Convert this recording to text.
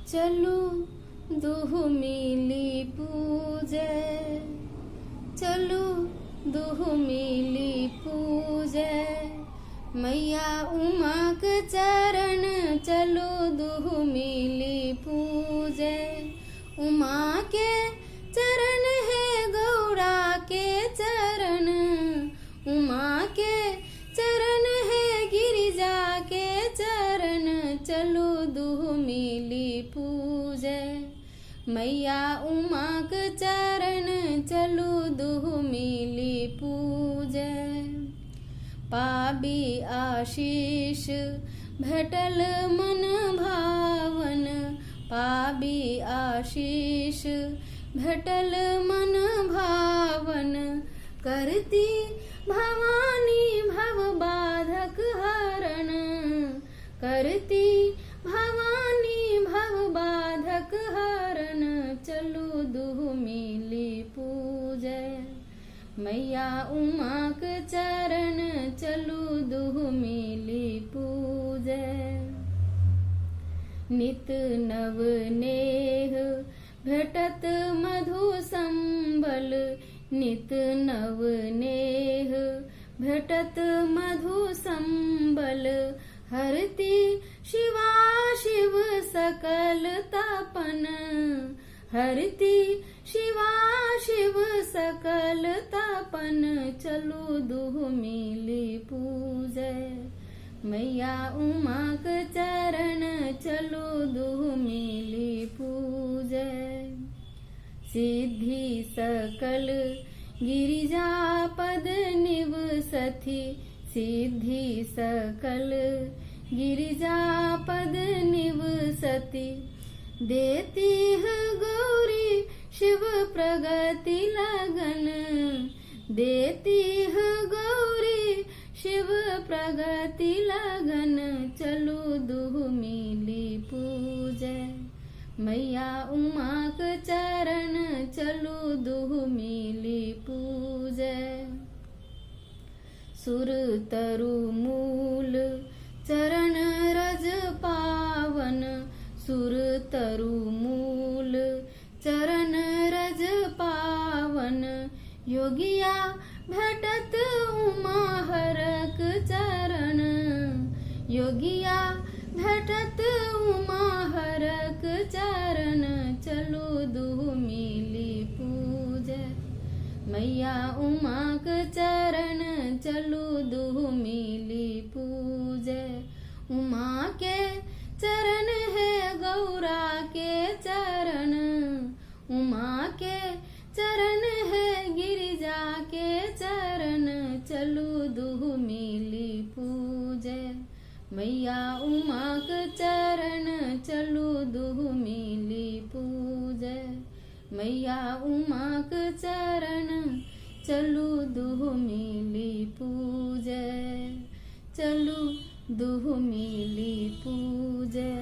चलू दुहु मिली पूजे, चलू दुहु मिली पूजे, मैया उमा के चरण चलू दुहु मिली पूजे। उमा के चरण है गौरा के चरण, उमा के चरण है गिरिजा के चरण, चलू दुहु मिली पूजे, मैया उमा के चरण चलू दुहु मिली पूजे। पाबी आशीष भेटल मन भावन, पाबी आशीष भेटल मन भावन, करती भवानी भव बाधक हरण, करती भवानी भव बाधक हरण, चलू दुहु मिली पूजे, मैया उमा के चरण चलू दुहु मिली पूजे। नित नव नेह भेटत मधु संबल, नित नव नेह भेटत मधु संबल, हरती शिवा शिव सकल तापन, हरती शिवा शिव सकल तापन, चलू दुहु मिली पूजे, मैया उमा के चरण चलू दुहु मिली पूजे। सिद्धि सकल गिरिजा पद निवसथि, सिद्धि सकल गिरिजा पद निवसति, देती है गौरी शिव प्रगति लगन, देती है गौरी शिव प्रगति लगन, चलू दुहु मिली पूजे, मैया उमा के चरण चलू दुहु मिली पूजे। सुर तरु मूल चरण रज पावन, सुर तरु मूल चरण रज पावन, योगिया भेटत उमा हरक चरण, योगिया भेटत उमा हरक चरण, चलू दुहु मिली पूजे, मैया उमा के चरण चलू दुहु मिली पूजे। उमा के चरण है गौरा के चरण, उमा के चरण है गिरिजा के चरण, चलू दुहु मिली पूजे, मैया उमा के चरण चलू दुहु मिली पूजे, मैया उमा के चरण चलू दुहु मिली पूजे, चलू दुहु मिली पूजे।